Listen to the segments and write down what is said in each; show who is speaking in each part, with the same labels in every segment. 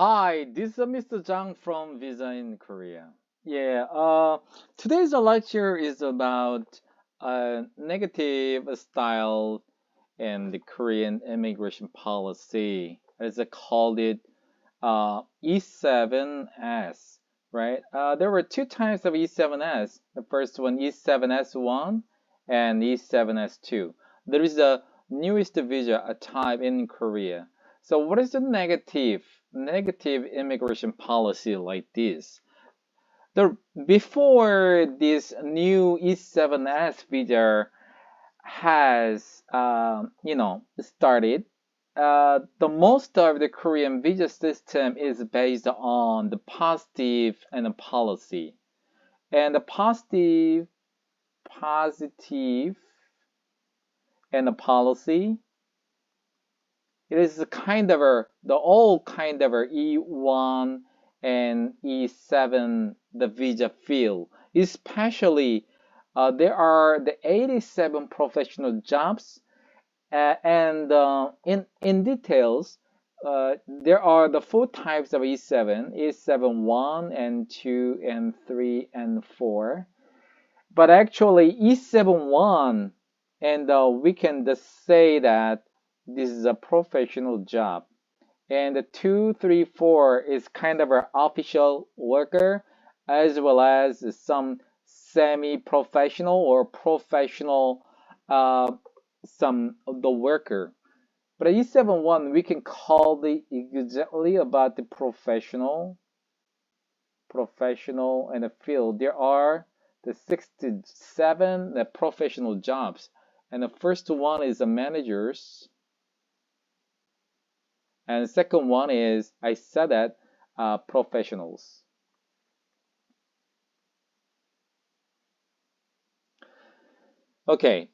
Speaker 1: Hi, this is Mr. Zhang from Visa in Korea. Today's lecture is about negative style and the Korean immigration policy. As I called it, E-7-S, right? There were two types of E-7-S. The first one, E-7-S1 and E-7-S2. There is the newest visa type in Korea. So what is the negative immigration policy like this? Before this new E-7-S visa has started, the most of the Korean visa system is based on the positive and the policy. And the positive and the policy, it is the old kind of E1 and E7 the visa field. Especially, there are the 87 professional jobs, and in details, there are the four types of E7: E7-1 and 2 and 3 and 4. But actually, E7-1, and we can just say that this is a professional job. And the 2, 3, 4 is kind of an official worker, as well as some semi-professional or professional, some of the worker. But E7-1, we can call it exactly about the professional and the field. There are the 67 the professional jobs, and the first one is the managers, and the second one is, I said that, professionals. Okay,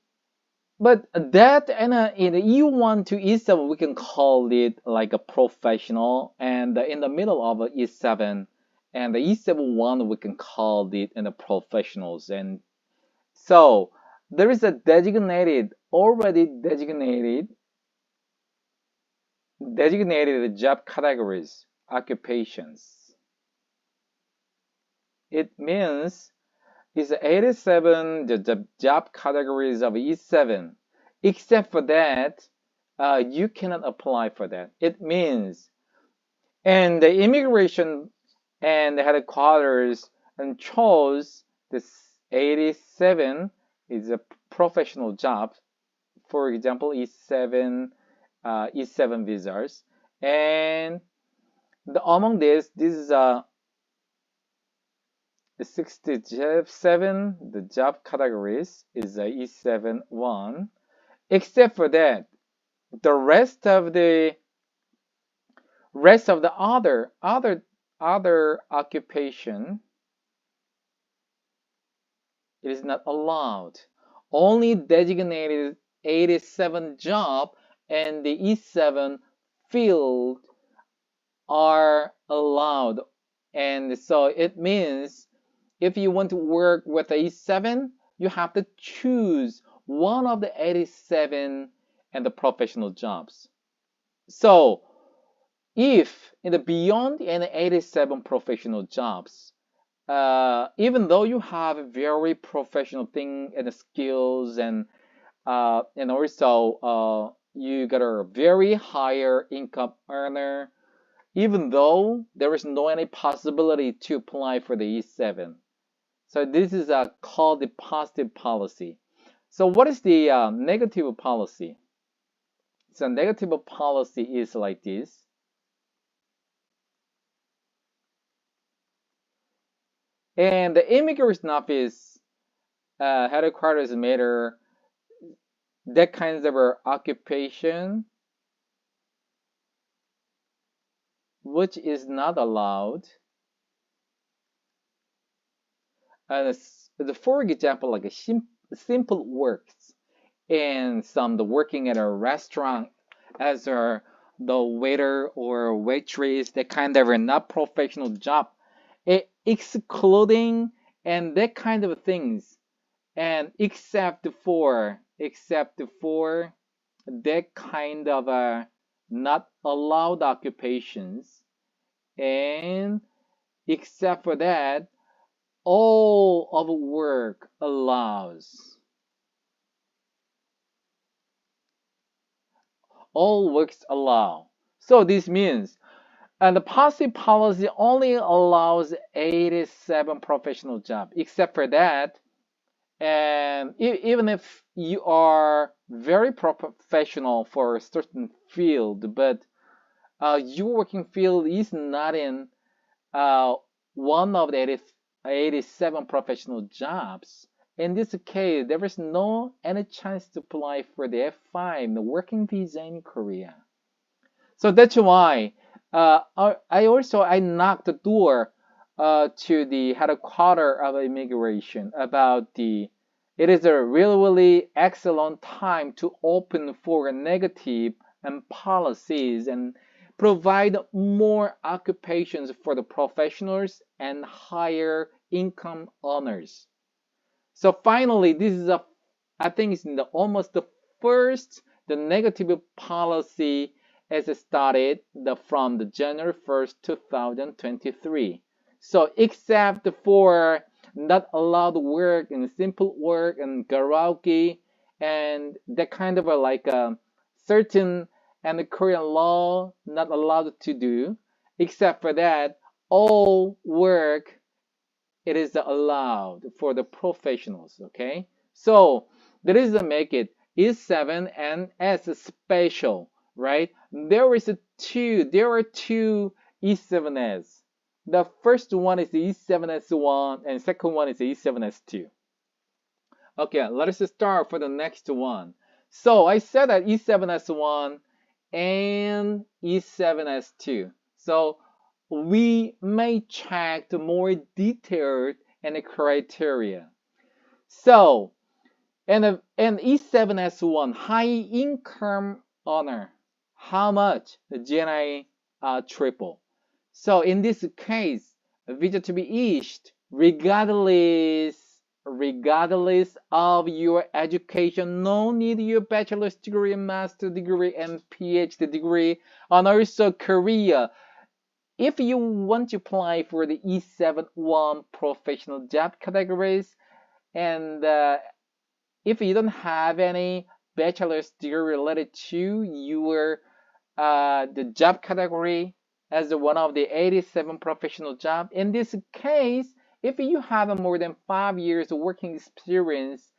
Speaker 1: but that and in the E1 to E7, we can call it like a professional, and in the middle of E7 and the E7-1, we can call it in the professionals. And so there is a already designated job categories, occupations. It means it's 87 the job categories of E7. Except for that, you cannot apply for that. It means, and the immigration and the headquarters and chose this 87 is a professional job. For example, E7 visas, and among this is the 67 the job categories is a E7-1. Except for that, the rest of the other occupation, it is not allowed. Only designated 87 job and the E7 field are allowed. And so it means if you want to work with the E7, you have to choose one of the 87 and the professional jobs. So if in the beyond any 87 professional jobs, even though you have a very professional thing and skills, and also you got a very higher income earner, even though there is no any possibility to apply for the E7. So this is called the positive policy. So what is the negative policy? So negative policy is like this. And the immigration office headquarters matter that kinds of occupation which is not allowed. For example, like a simple works and some the working at a restaurant as the waiter or waitress, that kind of not professional job, excluding and that kind of things, and except for that kind of not allowed occupations, and except for that, all of work allows. All works allow. So this means the policy only allows 87 professional jobs. Except for that, and even if you are very professional for a certain field, but your working field is not in one of the 87 professional jobs. In this case, there is no any chance to apply for the F5, the working visa in Korea. So that's why I knocked the door to the headquarters of immigration about it is a really excellent time to open for negative and policies and provide more occupations for the professionals and higher income earners. So finally, this is I think it's almost the first the negative policy as it started from the January 1st, 2023. So except for not allowed work and simple work and karaoke and that kind of like a certain and the Korean law not allowed to do, except for that, all work it is allowed for the professionals, okay? So there is a make it E7 and S special, right? There are two E7S. The first one is the E-7-S1 and second one is the E-7-S2. Okay, let us start for the next one. So I said that E-7-S1 and E-7-S2. So we may check the more detailed and the criteria. So, and E-7-S1 high income earner, how much? The GNI triple. So in this case, a visa to be issued regardless of your education, no need your bachelor's degree, master's degree, and PhD degree, and also Korea. If you want to apply for the E-7-1 professional job categories, and if you don't have any bachelor's degree related to your the job category as one of the 87 professional jobs, in this case, if you have more than 5 years working experience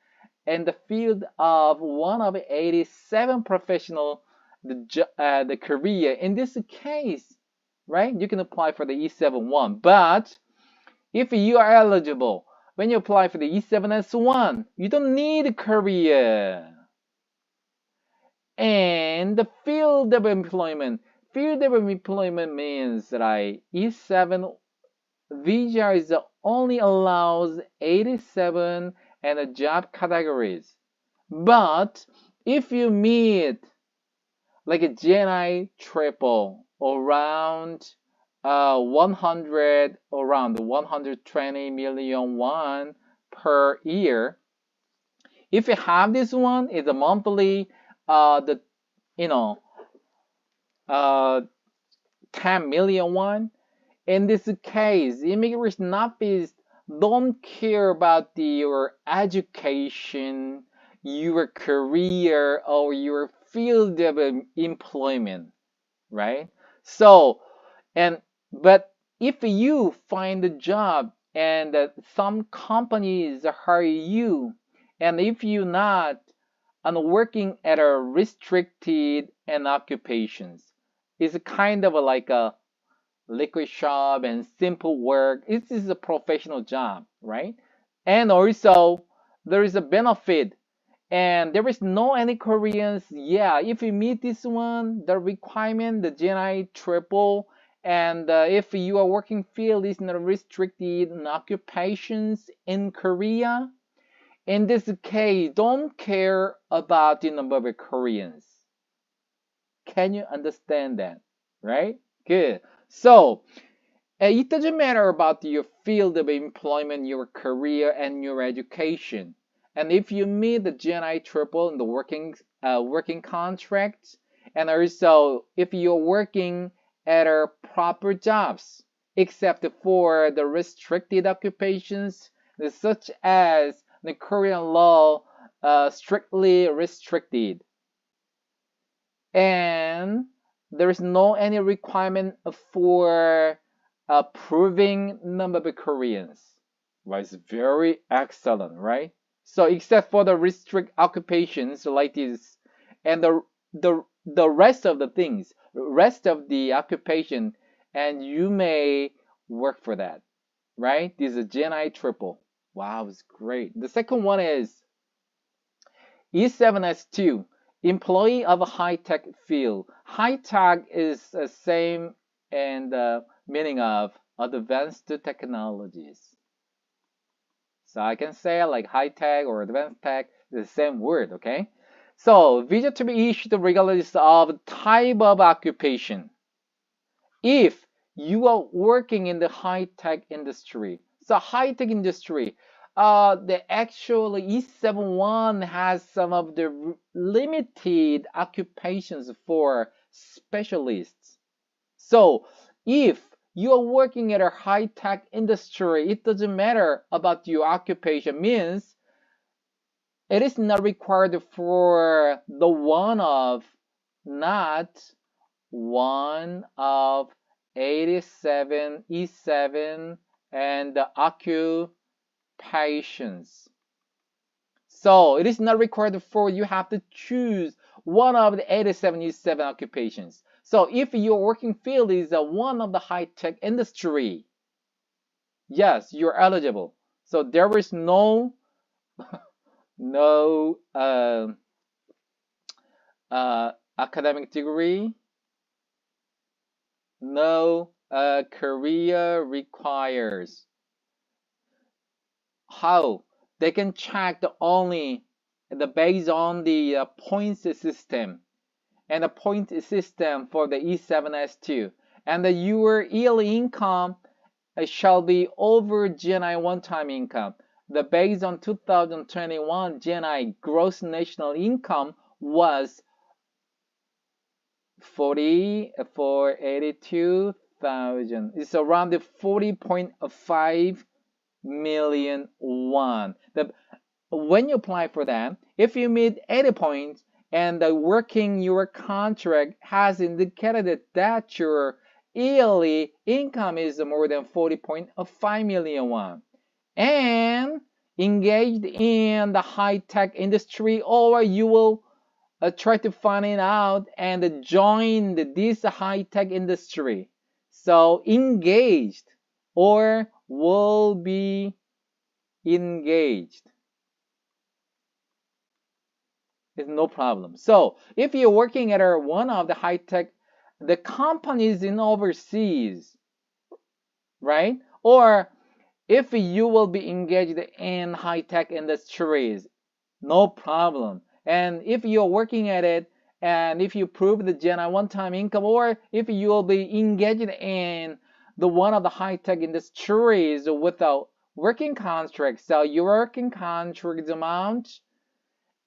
Speaker 1: in the field of one of 87 professional the career, in this case, right, you can apply for the E-7-1. But if you are eligible, when you apply for the E-7-S1, you don't need Korea. And the field of employment means that E-7 visa is only allows 87 and the job categories. But if you meet like a GNI triple around 120 million won per year, if you have this one, it's a monthly 10 million won. In this case, immigration office don't care about your education, your career, or your field of employment, right? So, but if you find a job and some companies hire you, and if you're not working at a restricted and occupations, it's kind of like a liquor shop and simple work. This is a professional job, right? And also there is a benefit and there is no any Koreans. Yeah, if you meet this one, the requirement, the GNI triple, and if your working field is not restricted in occupations in Korea, in this case, don't care about the number of Koreans. Can you understand that? Right? Good. So, it doesn't matter about your field of employment, your career, and your education. And if you meet the GNI triple in the working contract, and also if you're working at our proper jobs, except for the restricted occupations, such as the Korean law strictly restricted. And there is no any requirement for proving number of Koreans. Well, it's very excellent, right? So except for the restrict occupations like this, and the rest of the things, rest of the occupation, and you may work for that, right? This is Gen triple. Wow, it's great. The second one is E-7-S2, employee of a high-tech field. High-tech is the same and meaning of advanced technologies. So I can say like high-tech or advanced tech, the same word, okay? So visa to be issued regardless of type of occupation. If you are working in the high-tech industry, so high-tech industry, the actual E-7-1 has some of the limited occupations for specialists. So if you are working at a high-tech industry, it doesn't matter about your occupation, means it is not required for the not one of 87 E7 and the occupations. So it is not required for you have to choose one of the 87 E7 occupations. So if your working field is one of the high-tech industry, yes, you're eligible. So there is no academic degree, no career requires. How? They can check only based on the points system, and the point system for the E-7-S2, and your yearly income shall be over GNI one-time income. The based on 2021 GNI gross national income was 82,000. It's around the 40.5 million won. When you apply for that, if you meet 80 points and your contract has indicated that your yearly income is more than 40.5 million won, and engaged in the high-tech industry, or you will try to find it out and join this high-tech industry. So engaged or will be engaged. It's no problem. So if you're working at one of the high-tech, the companies in overseas, right? Or if you will be engaged in high-tech industries, no problem. And if you're working at it, and if you prove the GNI one-time income, or if you will be engaged in the one of the high-tech industries without working contract, so your working contract amount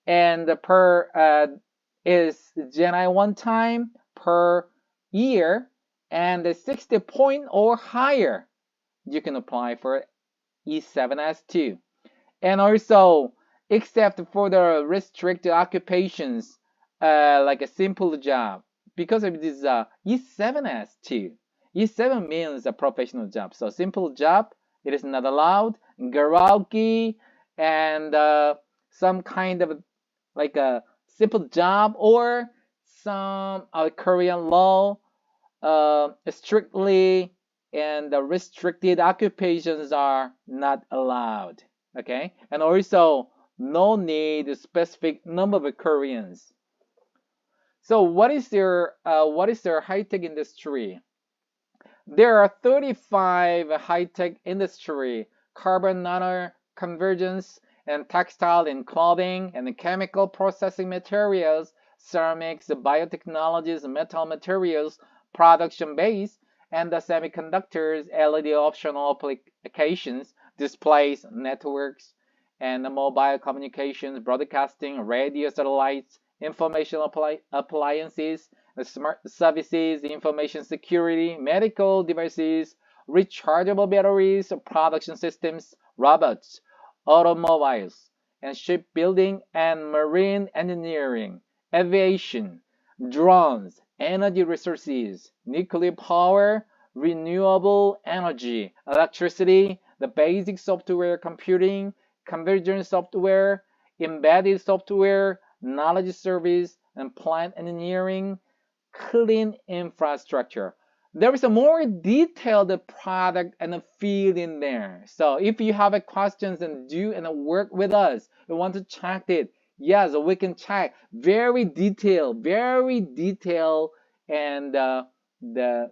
Speaker 1: and per is GNI one-time per year and 60 point or higher, you can apply for E-7-S2. And also, except for the restricted occupations, like a simple job, because of this E-7-S2. E-7 means a professional job, so simple job, it is not allowed. Karaoke and some kind of like a simple job or some Korean law strictly and the restricted occupations are not allowed. Okay, and also no need specific number of Koreans. So what is their high-tech industry? There are 35 high-tech industry: carbon nano convergence and textile and clothing and chemical processing materials, ceramics, biotechnologies, metal materials, production base, and the semiconductors, LED optional applications, displays, networks, and mobile communications, broadcasting, radio, satellites, information appliances, smart services, information security, medical devices, rechargeable batteries, production systems, robots, automobiles, and shipbuilding and marine engineering, aviation, drones, energy resources, nuclear power, renewable energy, electricity, the basic software computing, conversion software, embedded software, knowledge service, and plant engineering, clean infrastructure. There is a more detailed product and a field in there. So if you have a questions and do and work with us, you want to check it, yes, we can check very detailed, and the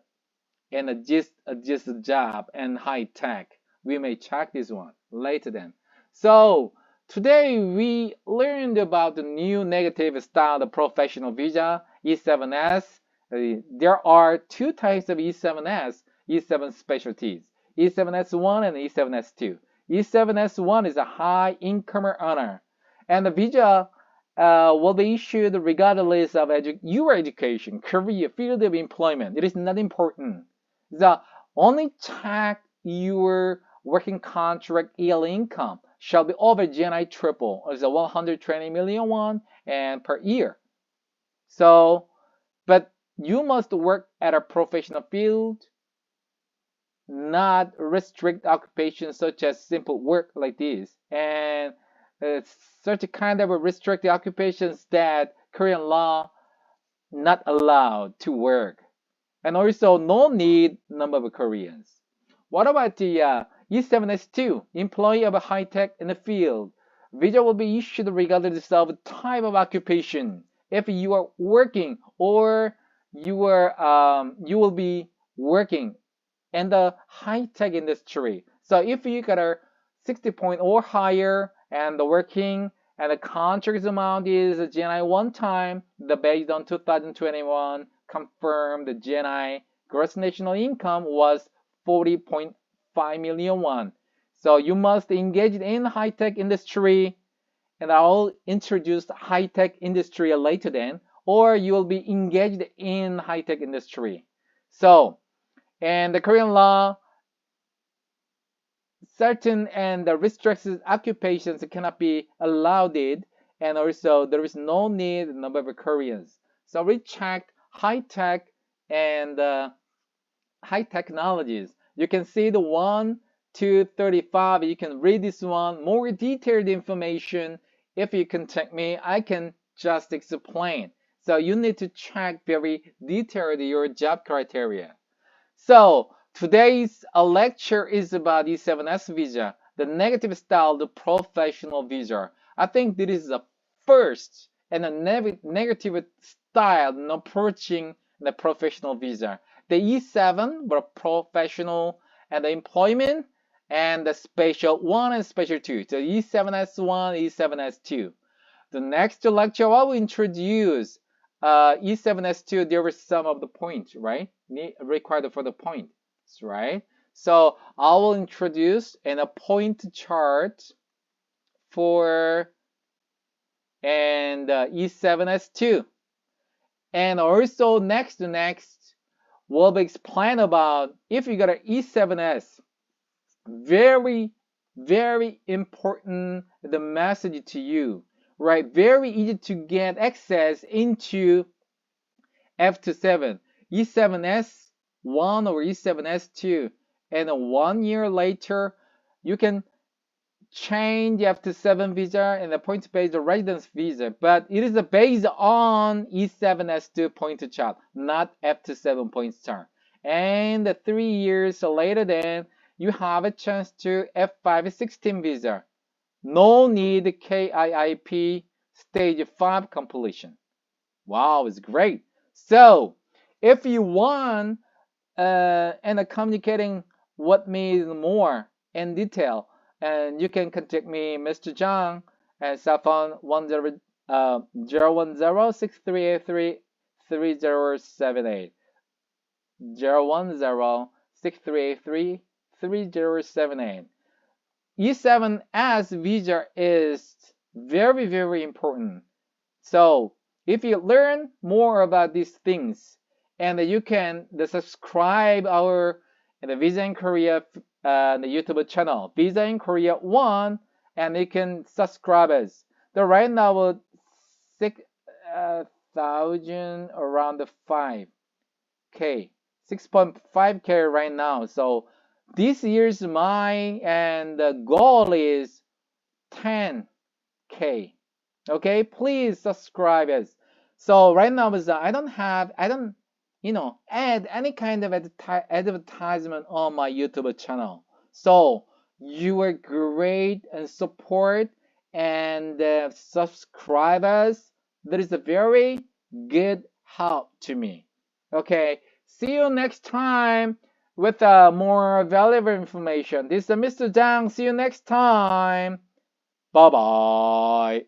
Speaker 1: and just a job and high tech. We may check this one later then. So today we learned about the new negative style professional visa, E-7-S. There are two types of E-7-S, E-7 specialties, E-7-S1 and E-7-S2. E-7-S1 is a high income earner, and the visa will be issued regardless of your education, career, field of employment. It is not important. The only check your working contract yearly income shall be over GNI triple, is 120 million won and per year. So, but you must work at a professional field, not restrict occupations such as simple work like this, and such a kind of restricted occupations that Korean law not allowed to work, and also no need number of Koreans. What about the E-7-S2, employee of a high tech in the field? Visa will be issued regardless of type of occupation. If you are working or you will be working in the high tech industry. So if you got a 60 point or higher and the working and the contract amount is GNI one time, the based on 2021 confirmed the GNI gross national income was 40.5 million won. So you must engage in high-tech industry, and I'll introduce high-tech industry later then, or you will be engaged in high-tech industry. So, and the Korean law, certain and the restricted occupations cannot be allowed it, and also there is no need number of Koreans. So we checked high-tech and high technologies. You can see the 1 to 35. You can read this one, more detailed information. If you contact me, I can just explain. So you need to check very detailed your job criteria. So today's lecture is about E-7-S visa, the negative style, the professional visa. I think this is the first and a negative style in approaching the professional visa. The E7 were professional and the employment, and the special 1 and special 2. So E7-S1, E7-S2. The next lecture I will introduce E7-S2. There were some of the points, right? Required for the points, right? So I will introduce a point chart for and E7-S2. And also next we'll be explain about if you got an E7-S, very important the message to you, right? Very easy to get access into F27, E7-S1 or E7-S2, and 1 year later you can change F27 visa and the points-based residence visa, but it is based on E7-S2 point chart, not F27 points chart. And 3 years later, then you have a chance to F516 visa. No need KIIP stage 5 completion. Wow, it's great. So if you want and communicating what means more in detail, and you can contact me, Mr. Zhang, at cell phone 010-6383-3078. 010-6383-3078. E7-S visa is very important. So if you learn more about these things, and you can subscribe our the Visa in Korea the YouTube channel, Visa in Korea 1, and you can subscribe us. The right now 6,000 around 5K, 6.5K right now. So this year's mine and the goal is 10K. Okay, please subscribe us. So right now I don't add any kind of advertisement on my YouTube channel. So you are great and support and subscribe us. That is a very good help to me. Okay, see you next time with more valuable information. This is Mr. Jang. See you next time. Bye bye.